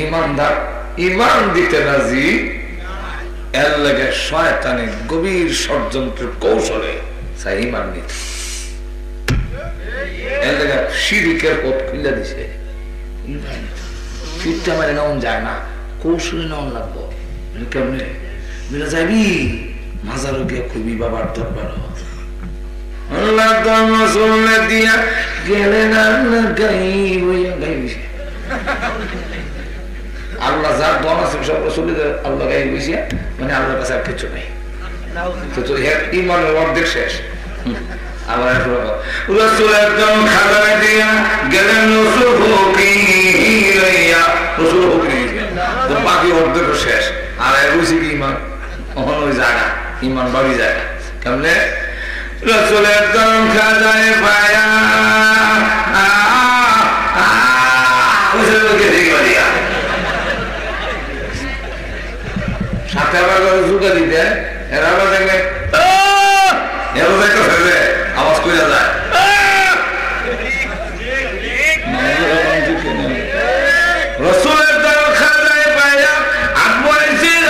ইমানদার ইমান দিতে রাজি এর লাগে শয়তানি গভীর ষড়যন্ত্রের কৌশলে চাই ইমান নিতে এর লাগে শিরকের পথ খুলে দিছে ফিরটা মারে নেওয়া যায় না কৌশলে নেওয়া লাগবো কেমনে মিলে যাবি মাজারও গিয়ে খুবই বাবার দরবার আল্লাহ ধর্ম শুনলে দিয়া গেলেন আল্লাহ গাই বইয়া গাইবি আল্লাহ যার দোয়া আছে সব চলে যায় আল্লাহ গাই বইছে মানে আল্লাহর কাছে আর কিছু নেই তো ইমানের অর্ধেক শেষ আবার রাসূলের দম খাজায় দিয়া গেলেন রাসূল ফকিরিয়া রাসূল ফকিরিয়া তো বাকি অর্ধেক শেষ আর রুচি কি ইমান ওখানে ওই জায়গা ইমান বাড়ি জায়গা কেমনে রাসূলের দম খাজায় পায়া সাথে আবার জুতা দিতে এরা আবার দেখবে আওয়াজ করে যায় রসুলের দল খাজায় পাইয়া আগুয়াইছিল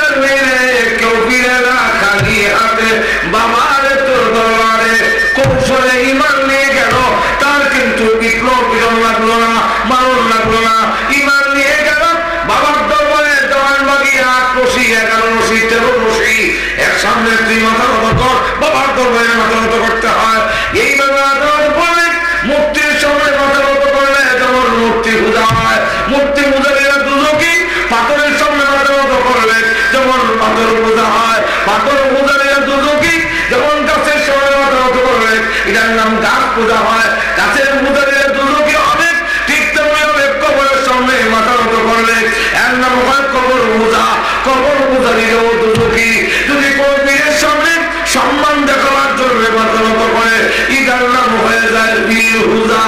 কেউ ফিরে না খালি হাতে বাবার তোর দরবারে কৌশলে ইমান নিয়ে গেল তার কিন্তু বিপ্লব লাগলো না মারণ লাগলো না ইমান নিয়ে গেল বাবার দরবারে দেওয়ান বাগিয়ে 8 রশি 11 রশি 13 রশি এক সামনে তুই মাথা মতো কর বাবার দরবারে মাথা মতো করতে হয় এইভাবে আদর বলে মুক্তির সময় মাথা মতো করলে যেমন মূর্তি পূজা হয় মূর্তি পূজারীরা দুজকি পাথরের সামনে মাথা মতো করলে যেমন পাথর পূজা হয় পাথর পূজারীরা দুজকি যেমন গাছের সময় মাথা মতো করলে এটার নাম গাছ পূজা হয় গাছের পূজারীরা দুজকি অনেক ঠিক তেমনি অনেক কবরের সামনে মাথা মতো করলে এর নাম হয় কবর পূজা কবর পূজারীরাও দুজকি যদি কোন বীরের সামনে সম্মান দেখাবার জন্য মাথা মতো করে এটার নাম হয়ে যায় বীর পূজা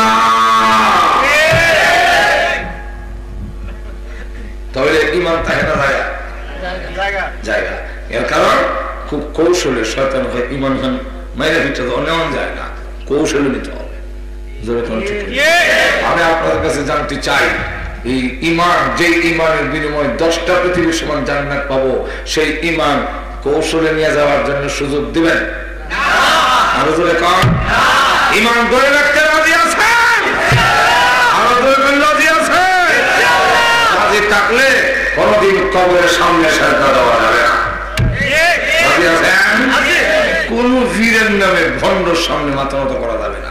তাহলে ইমান থাকে না জায়গা এর কারণ খুব কৌশলে শয়তান হয় ইমান খান মাইরে ভিতরে নেওয়া যায় না কৌশলে নিতে হবে আমি আপনাদের কাছে জানতে চাই এই ইমান যে ইমানের বিনিময়ে 10টা পৃথিবীর সমান জান্নাত পাবো সেই ইমান কৌশলে নিয়ে যাওয়ার জন্য সুযোগ দিবেন আরো জোরে কন ইমান ধরে রাখতে রাজি আছেন আরো জোরে রাজি আছেন রাজি থাকলে কোনদিন কবরের সামনে সাজদা দেওয়া যাবে না রাজি আছেন কোন ফিরের নামে ভণ্ডর সামনে মাথা মতো করা যাবে না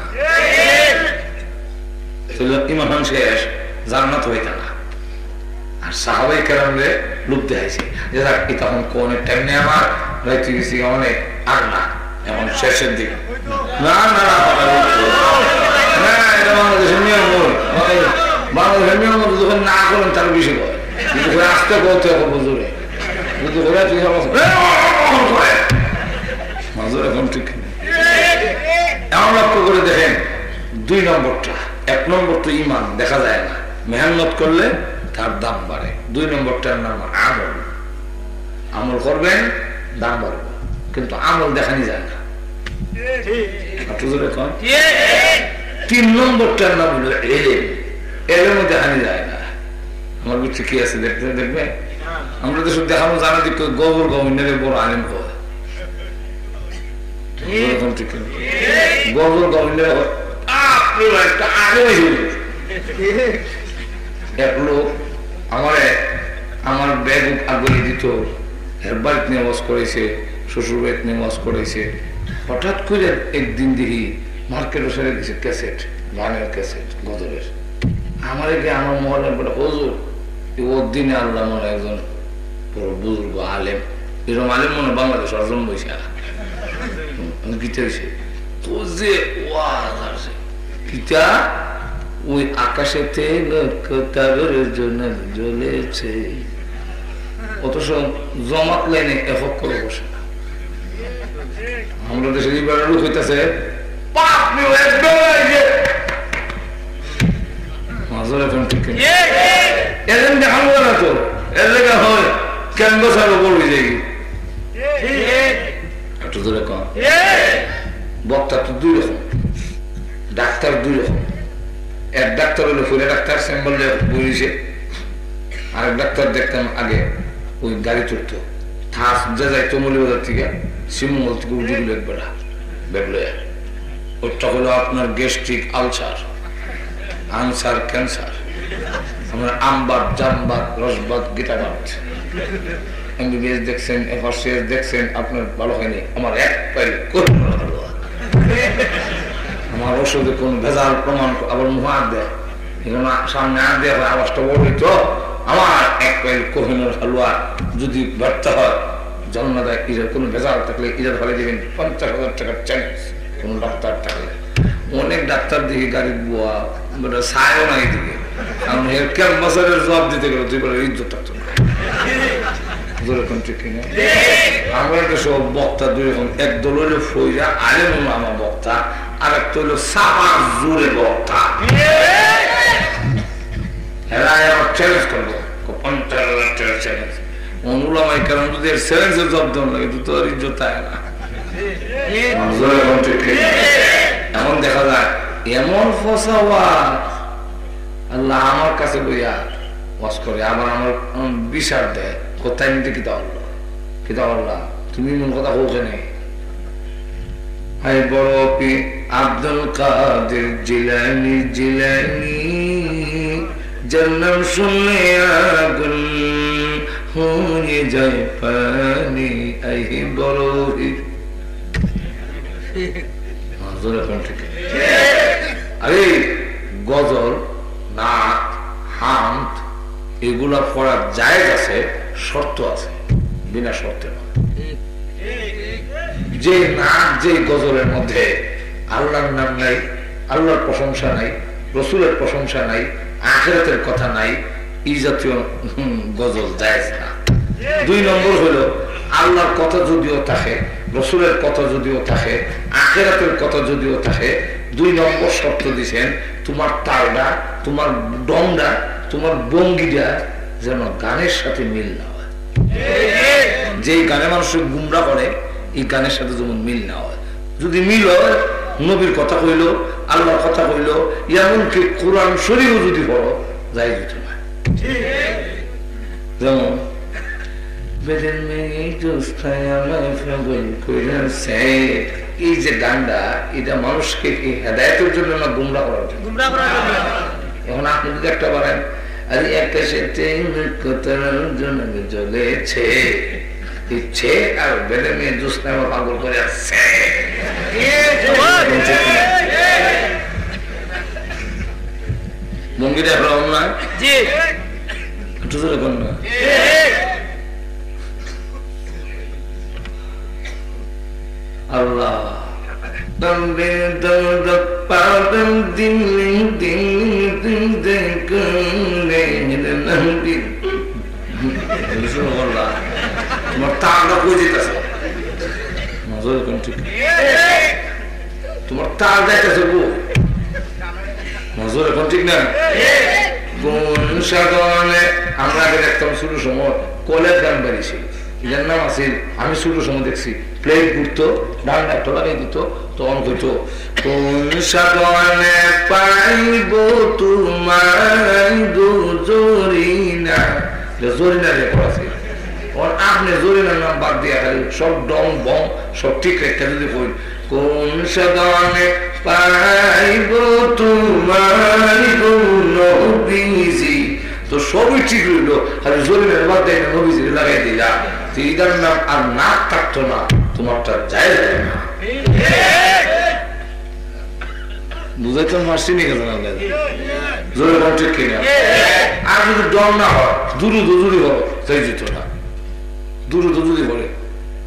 ইমান শেষ জান্নাত হইতে না আর সাহাবাই কেরামরে লুপ দেখাইছে যে তখন কোন টাইম নেই আমার রাইতে গেছি অনেক আর না এখন শেষের দিকে না না এটা বাংলাদেশের নিয়ম বাংলাদেশের নিয়ম যখন না করেন তার বেশি হয় কিন্তু আসতে করতে হবে বুঝুরে বুঝতে করে তুই মাজুর এখন ঠিক এমন লক্ষ্য করে দেখেন 2 নম্বরটা 1 নম্বর তো ইমান দেখা যায় না মেহনত করলে তার দাম বাড়ে 2 নম্বরটার নাম আমল আমল করবেন দাম বাড়বে কিন্তু আমল দেখানি যায় না 3 নম্বরটার নাম হলো এলেম এলেমও দেখানি যায় না আমার বুঝছে কি আছে দেখতে দেখবে আমরা তো শুধু দেখানো জানা দিক গোবর গভর্নরে বড় আলেম কয় গোবর গভর্নরে একটা আগে এক লোক আমার ব্যাগ আগে দিত এর বাড়িতে নিয়ে ওয়াজ করেছে শ্বশুর বাড়িতে নিয়ে ওয়াজ করেছে হঠাৎ করে একদিন দেখি মার্কেটে সেরে দিছে ক্যাসেট গানের ক্যাসেট গজলের আমার মহলের বলে হুজুর ওর দিনে আল্লাহ মনে একজন বড় বুজুর্গ আলেম এরকম আলেম মনে বাংলাদেশ অর্জন হয়েছে গীতা হয়েছে তো যে ওয়াজ আছে গীতা ওই আকাশেতে লক্ষ্যতারের জন্য জ্বলেছে অথচ জমাত লাইনে এফক করে বসে না আমরা দেশের এই বেড়ার হইতেছে বক্তা তো দুই রকম ডাক্তার দুই রকম এক ডাক্তার হলো ফুলে ডাক্তার স্যাম্বল বলিছে আরেক ডাক্তার দেখতাম আগে ওই গাড়ি চড়তো থাস যা যাইতো মৌলিবাজার থেকে শিবমঙ্গল থেকে উজুগুলো একবেলা বেগলয়া ওটা হলো আপনার গ্যাস্ট্রিক আলসার আনসার ক্যান্সার আপনার আমবাদ জামবাদ রসবাদ গীতাবাদ এমবিবিএস দেখছেন এফআরসিএস দেখছেন আপনার ভালো হয়নি আমার এক পাইল আমার ওষুধে কোন ভেজাল প্রমাণ আবার মুখ হাত দেয় এখানে সামনে হাত দেওয়া হয় আওয়াজটা বড় হইতো আমার এক পাইল কোহিনুর হালুয়া যদি ব্যর্থ হয় জন্ম দেয় ইজার কোনো ভেজাল থাকলে ইজার ফলে দেবেন 50,000 টাকার চ্যালেঞ্জ কোন ডাক্তার থাকলে অনেক ডাক্তার দিকে গাড়ির বুয়া ছায়ও নাই দিকে কারণ হেলথ কেয়ার বছরের জবাব দিতে গেলে তুই বলে ইজ্জত থাকতো না আমরা সব বক্তা দুই রকম একদল হইলো ফইরা আলেম আমার বক্তা আর একটা হইলো সাপার জোরে বক্তা চ্যালেঞ্জ করবো 50,000 টাকার চ্যালেঞ্জ অনুলামাই কারণ যদি এর চ্যালেঞ্জের জবাব দেওয়া লাগে তো তোর ইজ্জত থাকে না এমন দেখা যায় এমন ফসাওয়া আল্লাহ আমার কাছে বইয়া ওয়াজ করে আবার আমার বিচার দেয় কোথায় নিতে কিতা আল্লাহ তুমি মন কথা হোক নেই বড় আব্দুল কাদের জিলানি জিলানি যার নাম শুনলে আগুন হয়ে যায় পানি আই বড় আরে গজল নাচ হামদ এগুলা পড়ার জায়েজ আছে শর্ত আছে বিনা শর্তে না যে নাচ যে গজলের মধ্যে আল্লাহর নাম নাই আল্লাহর প্রশংসা নাই রসুলের প্রশংসা নাই আখিরাতের কথা নাই এই জাতীয় গজল জায়েজ না দুই নম্বর হলো আল্লাহর কথা যদিও থাকে রসুলের কথা যদিও থাকে আখিরাতের কথা যদিও থাকে দুই নম্বর শর্ত দিছেন তোমার তালটা তোমার ডংটা তোমার বঙ্গিটা যেন গানের সাথে মিল না হয় যে গানে মানুষের গুমরা করে এই গানের সাথে যেমন মিল না হয় যদি মিল হয় নবীর কথা কইল আল্লাহর কথা কইল এমনকি কোরআন শরীফও যদি পড়ো যাই যেত না যেমন এই যে গানটা এটা মানুষকে হেদায়েতের জন্য না গুমরা করার জন্য এখন আপনি যদি একটা বলেন আরে একটা সেতে জন্য জ্বলেছে ইচ্ছে আর বেলে মেয়ে জুসনা পাগল করে আসছে মঙ্গিটা এখন না একটু জোরে কোন না Allah dum ding dum da pa dum ding ding ding ding ding ding ding Allah তোমার তালটা কই যেতেছে মজা কোন ঠিক তোমার তাল যাইতেছে গো মজা কোন ঠিক না কোন সাগরে আমরা আগে দেখতাম শুরু সময় কলের গান বাড়িছি এটার নাম আছে আমি শুরু সময় দেখছি প্লেট ঘুরতো ডান্ডা একটা লাগিয়ে দিত তখন হইতো কোন সাগরে পাইব তোমার জরিনা জরিনা রেকর্ড আছে আপনি জোরে নাম বাদ দিয়ে খালি সব ডং বং সব ঠিক রেখে যদি কই কোন সদনে পাইব তোমার নবীজি তো সবই ঠিক রইল খালি জোরে বাদ দিয়ে নবীজি লাগাই দিলা এটার নাম আর নাক থাকতো না তোমারটা যায় না বুঝাইতে মারছি নি কেন জোরে বল ঠিক কিনা আর যদি ডর না হয় দূরে দুজুরি হবে তাই যেত না দূরে দুজুরি বলে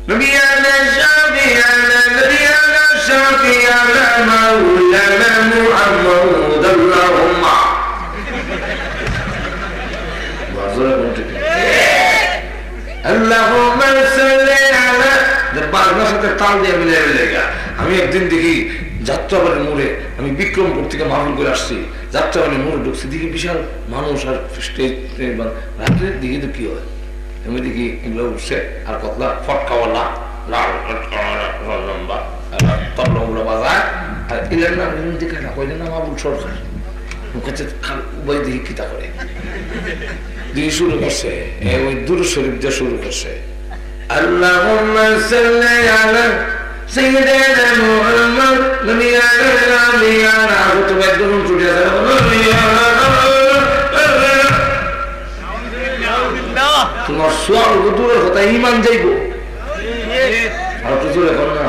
নবিয়ানা শাফিয়ানা নবিয়ানা শাফিয়ানা মাওলানা মুহাম্মদ আল্লাহুম্মা জোরে বল ঠিক আল্লাহুম্মা সাল্লি আলা বারবার সাথে তাল দিয়ে মিলে মিলেগা আমি একদিন দেখি যাত্রাবাড়ির মোড়ে আমি বিক্রমপুর থেকে মাহফিল করে আসছি যাত্রাবাড়ির মোড়ে ঢুকছি দেখি বিশাল মানুষ আর স্টেজ রাত্রে দিকে তো কি হয় আমি দেখি এগুলো উঠছে আর কতলা ফটকাওয়ালা লাল লম্বা তবলা বাজায় আর এলার নাম দেখে না কইলে না মাহবুব সরকার কাছে উভয় দিকে কিতা করে দিয়ে শুরু করছে ওই দুরূদ শরীফ দিয়ে শুরু করছে আল্লাহুম্মা সাল্লি আলা সাইয়্যিদিনা মুহাম্মদ নবিয়ানা তো একদম ছুটে আসে তোমার সোয়াল দূরের কথা ঈমান যাইবো আর তো জোরে কর না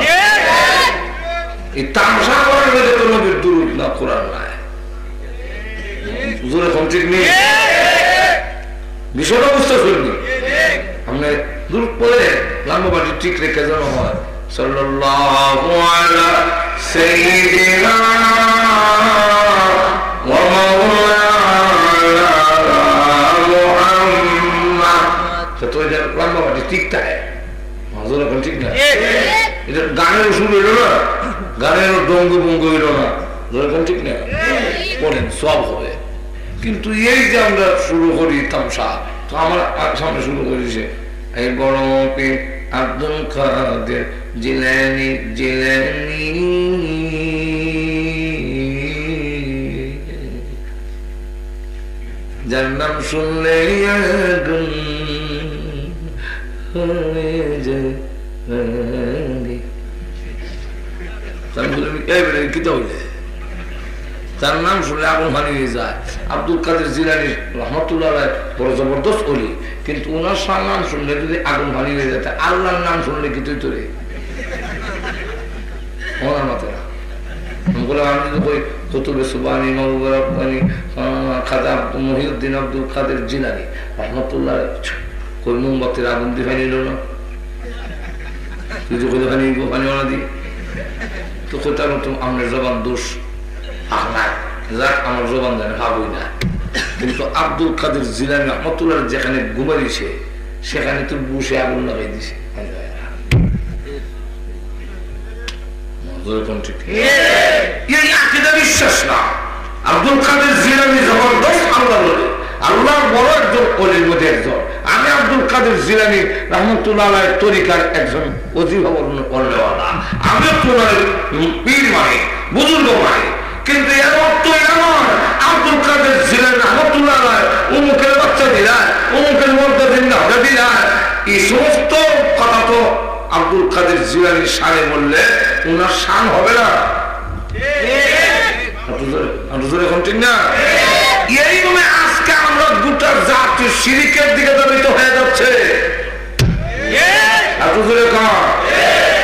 এই তামসা করার মধ্যে তো নবীর দুরূদ না কোরআন নাই জোরে কোন ঠিক নেই বিষয়টা বুঝতে শুনি আমরা দুরূদ পড়ে লম্বাটি ঠিক রেখে যেন হয় সাল্লাল্লাহু আলা সাইয়্যিদিনা ওয়া মাওলানা মুহাম্মদ তো এটা লম্বাটি ঠিক থাকে মাজুর এখন ঠিক না এটা গানের সুর হইল না গানের ডঙ্গ বঙ্গ হইল না যেরকম ঠিক না পড়েন সব হবে কিন্তু এই যে আমরা শুরু করি তামসা তো আমার সামনে শুরু করেছে এই বড় আব্দুল কাদের জিলানী জিলানী যার নাম শুনলে আগুন হয়ে যায় কি তো হইলে তার নাম শুনলে আগুন হারিয়ে যায় আব্দুল কাদের জিলানী রহমতুল্লাহ বড় জবরদস্ত ওলি কিন্তু ওনার নাম শুনলে যদি আগুন হারিয়ে যেত আল্লাহর নাম শুনলে কি তুই তোরে ওনার মতে না আমি যদি কই কুতুবে সুবানি মাহবুব রব্বানি খাজা মহিউদ্দিন আব্দুল কাদের জিলানী রহমতুল্লাহ কই মোমবাতির আগুন দিয়ে নিল না তুই যে কইলে পানি ওনা দি তো কোথাও তো আমার জবান দোষ আমার জবান জানে ভাবই না কিন্তু আব্দুল কাদের জিলানী রহমতুল্লাহ যেখানে ঘুমাইছে সেখানে তো বসে আগুন লাগাই দিছে বিশ্বাস না আব্দুল কাদের জিলানী জবরদস্ত আল্লাহ বলে আল্লাহর বড় একজন ওলির মধ্যে একজন আমি আব্দুল কাদের জিলানী রহমতুল্লাহ তরিকার একজন অজিভাবনা আমি তোমার পীর মানে বুজুর্গ মানে কিন্তু এর অর্থ এটা নয় আব্দুল কাদের জিলানী রহমতুল্লাহ অমুকের বাচ্চা দিলায় অমুকের মধ্যে দিলায় এই সমস্ত কথা তো আব্দুল কাদের জিলানীর শানে বললে ওনার শান হবে না এখন ঠিক না এইভাবে আজকে আমরা গোটা জাতি শিরিকের দিকে ধাবিত হয়ে যাচ্ছে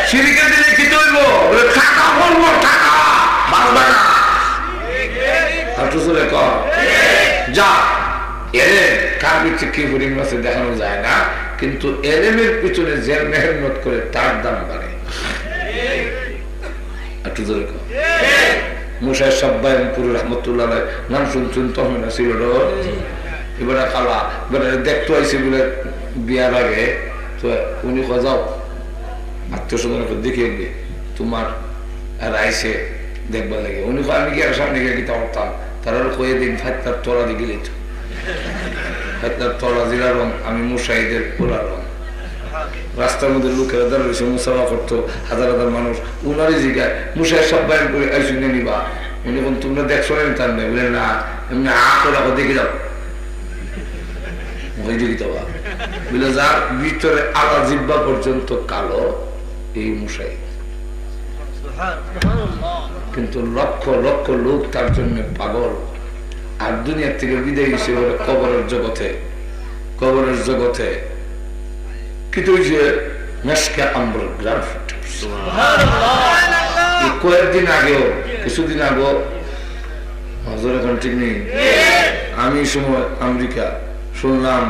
শিরিকের দিকে কি তৈব টাকা বলবো টাকা বাঁচবে না যা এলেম কার পিছনে কি হরিণ আছে দেখানো যায় না কিন্তু এলেমের পিছনে যে মেহনত করে তার দাম বাড়ে একটু জোরে কর মুশাহ সাব্বায়নপুর রহমতুল্লাহ নাম শুনছেন তখন ছিল এবারে খালা এবারে দেখতে আইসি বলে বিয়ার আগে তো উনি যাও আত্মীয় স্বজনকে দেখে গিয়ে তোমার আর আইসে দেখবার লাগে উনি আমি কি আর সামনে গিয়ে গীতা করতাম তারা কয়ে দিন ফাইতার তলা দিয়ে গেলে তো ফাইতার তলা জিরা রং আমি মুশাহিদের পোলা রং রাস্তার মধ্যে লোকেরা দাঁড়িয়েছে মুসাফা করতো হাজার হাজার মানুষ উনারই জিগায় মুশাহ সাব্বায়ন করে আইসি নিয়ে নিবা উনি বলুন তোমরা দেখছো না তার নেই বলে না এমনি করে দেখে যাও ওই দিকে যাওয়া বুঝলে যার ভিতরে আলা জিব্বা পর্যন্ত কালো এই মশাই, কিন্তু লক্ষ লক্ষ লোক তার জন্য পাগল। আর দুনিয়ার থেকে বিদায় এসে বলে কবরের জগতে, কবরের জগতে কিন্তু ওই যে মেশকা আমর গ্রাফ কয়েকদিন আগেও, কিছুদিন আগেও এখন ঠিক নেই, আমি সময় আমেরিকা শুনলাম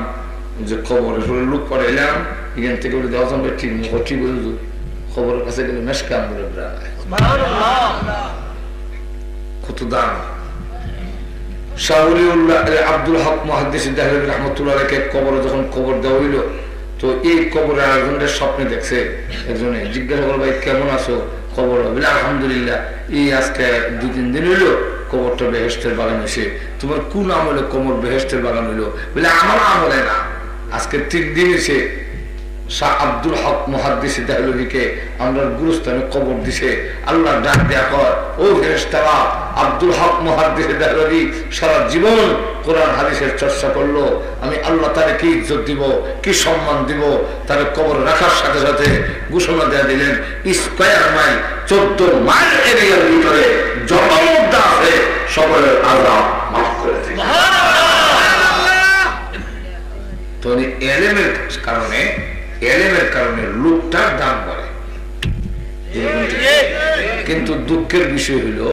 যে খবরে লোক পরে এলাম এখান থেকে দেওয়া যাবে ঠিক ঠিক খবরের কাছে গেলে মেশকা আমরের গ্রাম কত দাম। শাহরিউল্লাহ আব্দুল হক মুহাদ্দিস দেহলভী রাহমাতুল্লাহকে কবরে যখন কবর দেওয়া হইল, তো এই কবরে আরেকজনের স্বপ্নে দেখছে, একজনে জিজ্ঞাসা করলো ভাই কেমন আছো, খবর বলে আলহামদুলিল্লাহ, এই আজকে 2-3 দিন হইলো কবরটা বেহেশতের বাগান হয়েছে, তোমার কোন আমলে কবর বেহেশতের বাগান হইলো? বলে আমার আমলে না, আজকে 3 দিন এসে শাহ আব্দুল হক মুহাদ্দিস দেহলভীকে আমরা গুরুস্থানে কবর দিছে। আল্লাহ ডাক দেয়া কর, ও ফেরেশতারা, আব্দুল হক মুহাদ্দিস দেহলভী সারা জীবন কোরআন হাদিসের চর্চা করলো, আমি আল্লাহ তারে কি ইজ্জত দিব, কি সম্মান দিব। তারে কবর রাখার সাথে সাথে ঘোষণা দেয়া দিলেন, স্কয়ার মাইল 14 মাইল এরিয়ার ভিতরে যত মুদ্রা আছে সকলের আযাব মাফ করে দিন। তো এলেমের কারণে, এলেমের কারণে লোকটার দাম বাড়ে। কিন্তু দুঃখের বিষয় হলো